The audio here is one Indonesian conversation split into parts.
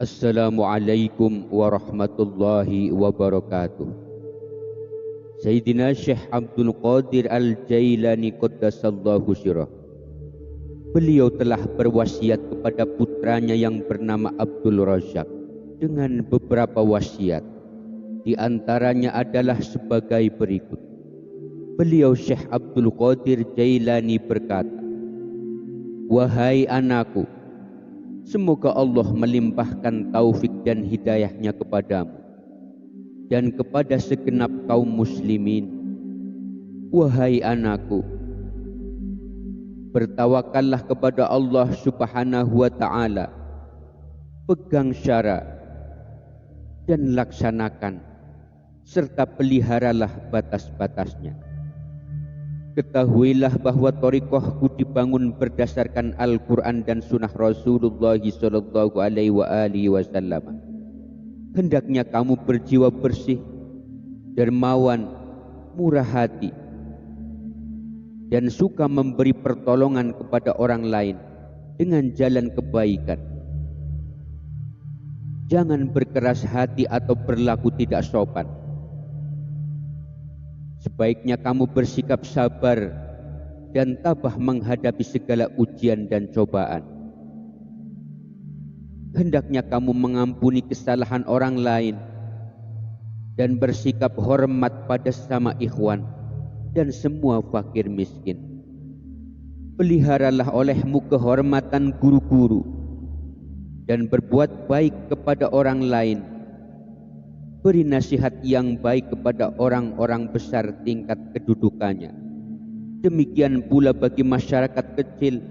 Assalamualaikum warahmatullahi wabarakatuh. Sayyidina Syekh Abdul Qadir Al-Jailani Qaddasallahu sirah. Beliau telah berwasiat kepada putranya yang bernama Abdul Razak dengan beberapa wasiat. Di antaranya adalah sebagai berikut. Beliau Syekh Abdul Qadir Jailani berkata, "Wahai anakku, semoga Allah melimpahkan taufik dan hidayahnya kepadamu dan kepada segenap kaum muslimin. Wahai anakku, bertawakallah kepada Allah Subhanahu wa ta'ala, pegang syara dan laksanakan, serta peliharalah batas-batasnya. Ketahuilah bahwa thariqahku dibangun berdasarkan Al-Quran dan sunnah Rasulullah SAW. Hendaknya kamu berjiwa bersih, dermawan, murah hati, dan suka memberi pertolongan kepada orang lain dengan jalan kebaikan. Jangan berkeras hati atau berlaku tidak sopan. Sebaiknya kamu bersikap sabar dan tabah menghadapi segala ujian dan cobaan. Hendaknya kamu mengampuni kesalahan orang lain dan bersikap hormat pada sesama ikhwan dan semua fakir miskin. Peliharalah olehmu kehormatan guru-guru dan berbuat baik kepada orang lain. Beri nasihat yang baik kepada orang-orang besar tingkat kedudukannya. Demikian pula bagi masyarakat kecil.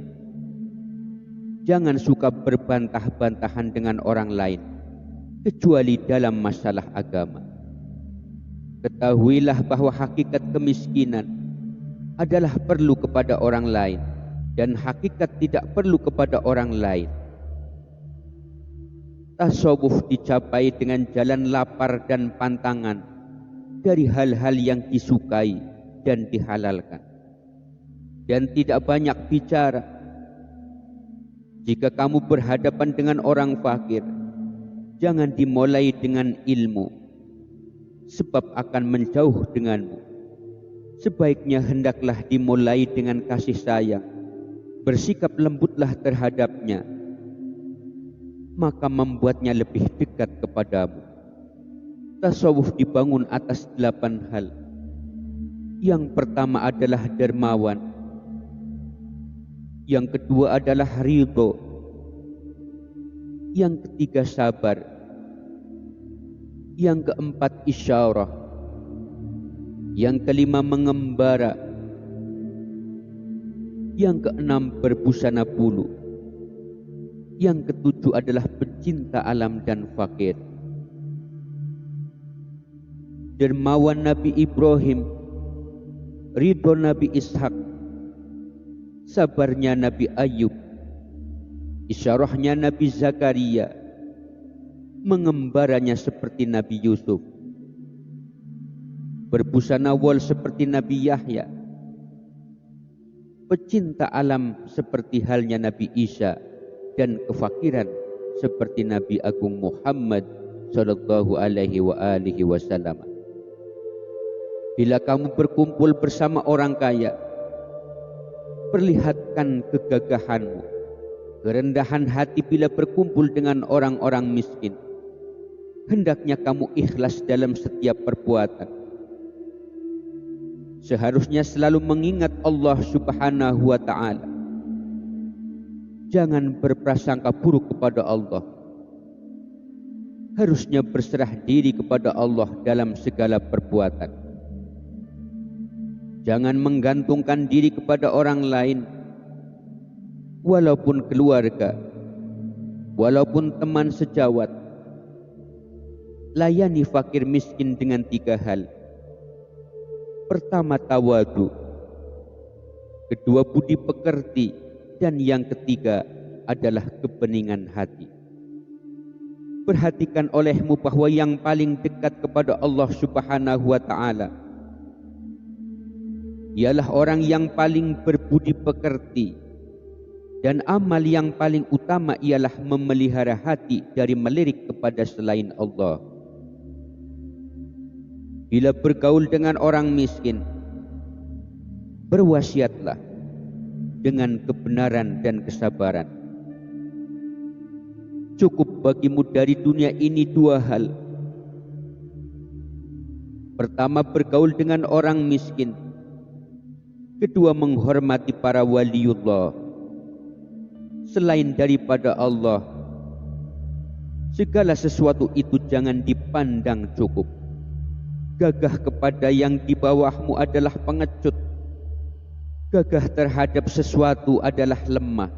Jangan suka berbantah-bantahan dengan orang lain, kecuali dalam masalah agama. Ketahuilah bahwa hakikat kemiskinan adalah perlu kepada orang lain, dan hakikat tidak perlu kepada orang lain. Tasawuf dicapai dengan jalan lapar dan pantangan dari hal-hal yang disukai dan dihalalkan, dan tidak banyak bicara. Jika kamu berhadapan dengan orang fakir, jangan dimulai dengan ilmu, sebab akan menjauh denganmu. Sebaiknya hendaklah dimulai dengan kasih sayang, bersikap lembutlah terhadapnya, maka membuatnya lebih dekat kepadamu. Tasawuf dibangun atas 8 hal. Yang pertama adalah dermawan. Yang kedua adalah ridho. Yang ketiga sabar. Yang keempat isyarah. Yang kelima mengembara. Yang keenam berbusana bulu. Yang ketujuh adalah pecinta alam dan fakir. Dermawan Nabi Ibrahim, ridho Nabi Ishak, sabarnya Nabi Ayub, isyarahnya Nabi Zakaria, mengembaranya seperti Nabi Yusuf, berbusana wol seperti Nabi Yahya, pecinta alam seperti halnya Nabi Isa, dan kefakiran seperti Nabi Agung Muhammad sallallahu alaihi wasallam. Bila kamu berkumpul bersama orang kaya, perlihatkan kegagahanmu, kerendahan hati bila berkumpul dengan orang-orang miskin. Hendaknya kamu ikhlas dalam setiap perbuatan. Seharusnya selalu mengingat Allah Subhanahu wa ta'ala. Jangan berprasangka buruk kepada Allah. Harusnya berserah diri kepada Allah dalam segala perbuatan. Jangan menggantungkan diri kepada orang lain, walaupun keluarga, walaupun teman sejawat. Layani fakir miskin dengan 3 hal. Pertama, tawadu. Kedua, budi pekerti. Dan yang ketiga adalah kebeningan hati. Perhatikan olehmu bahwa yang paling dekat kepada Allah Subhanahu wa ta'ala ialah orang yang paling berbudi pekerti, Dan amal yang paling utama ialah memelihara hati dari melirik kepada selain Allah. Bila bergaul dengan orang miskin, berwasiatlah dengan kebenaran dan kesabaran. Cukup bagimu dari dunia ini dua hal. Pertama, bergaul dengan orang miskin. Kedua, menghormati para waliullah selain daripada Allah. Segala sesuatu itu jangan dipandang cukup. Gagah kepada yang di bawahmu adalah pengecut. Gagah terhadap sesuatu adalah lemah.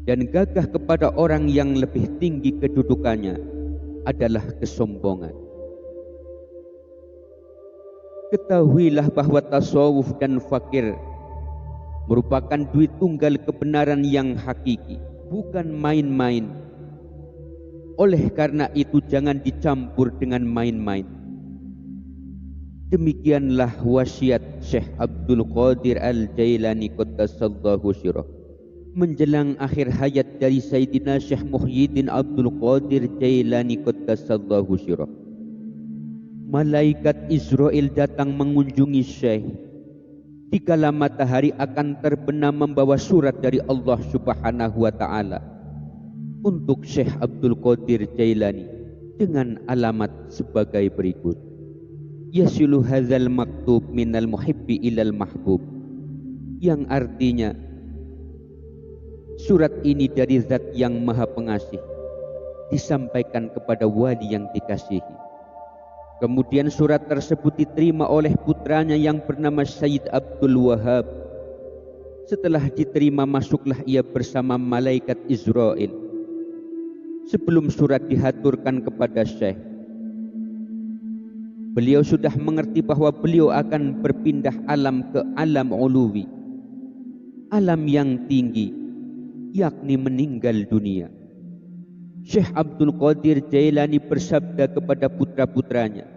Dan gagah kepada orang yang lebih tinggi kedudukannya adalah kesombongan. Ketahuilah bahwa tasawuf dan fakir merupakan duit tunggal kebenaran yang hakiki, bukan main-main. Oleh karena itu jangan dicampur dengan main-main. Demikianlah wasiat Syekh Abdul Qadir Al-Jailani qaddasallahu sirrah menjelang akhir hayat dari Sayyidina Syekh Muhyiddin Abdul Qadir Jailani qaddasallahu sirrah. Malaikat Israel datang mengunjungi Syekh dikala matahari akan terbenam membawa surat dari Allah Subhanahu wa taala untuk Syekh Abdul Qadir Jailani dengan alamat sebagai berikut. Yasilu hadzal maktub minal muhibbi ilal mahbub, yang artinya surat ini dari Zat yang Maha Pengasih disampaikan kepada wali yang dikasihi. Kemudian surat tersebut diterima oleh putranya yang bernama Sayyid Abdul Wahab. Setelah diterima, masuklah ia bersama malaikat Israel. Sebelum surat dihaturkan kepada Syekh, beliau sudah mengerti bahwa beliau akan berpindah alam ke alam uluwi, alam yang tinggi, yakni meninggal dunia. Syekh Abdul Qadir Jailani bersabda kepada putra-putranya,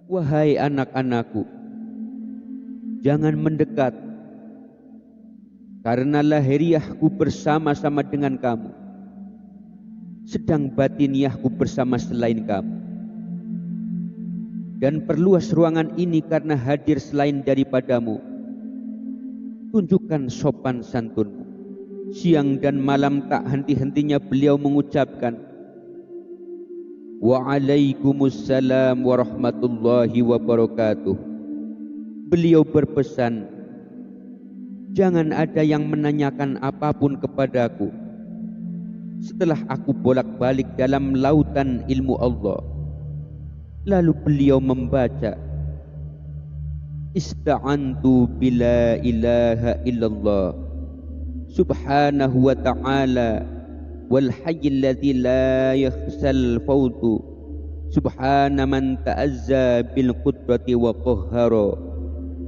"Wahai anak-anakku, jangan mendekat, karena lahiriahku bersama-sama dengan kamu, sedang batiniahku bersama selain kamu. Dan perluas ruangan ini karena hadir selain daripadamu. Tunjukkan sopan santunmu." Siang dan malam tak henti-hentinya beliau mengucapkan, "Waalaikumsalam warahmatullahi wabarakatuh." Beliau berpesan, jangan ada yang menanyakan apapun kepadaku setelah aku bolak-balik dalam lautan ilmu Allah. Lalu beliau membaca, "Ista'antu bila ilaha illallah subhanahu wa ta'ala wal hayyil ladzi la yakhsal fawtu subhana man ta'azza bil qudrati wa qahhara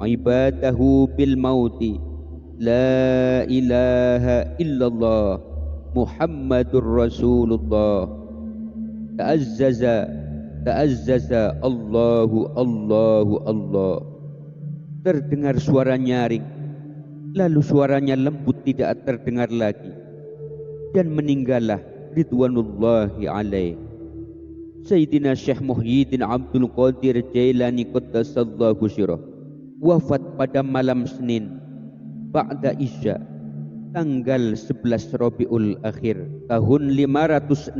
ibadahu bil mauti la ilaha illallah Muhammadur Rasulullah ta'azzaza Allahu Allahu Allah." Terdengar suara nyaring, lalu suaranya lembut tidak terdengar lagi, dan meninggallah ridwanullahi alaih Sayyidina Syekh Muhyiddin Abdul Qadir Jailani qaddasallahu sirrah, wafat pada malam Senin ba'da Isya tanggal 11 Rabiul Akhir tahun 561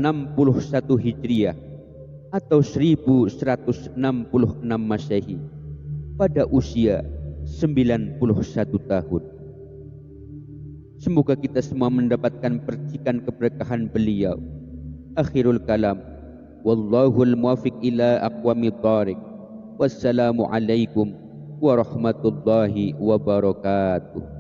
Hijriah atau 1166 Masehi pada usia 91 tahun. Semoga kita semua mendapatkan percikan keberkahan beliau. Akhirul kalam, wallahul muwaffiq ila aqwamit thariq. Wassalamu alaikum warahmatullahi wabarakatuh.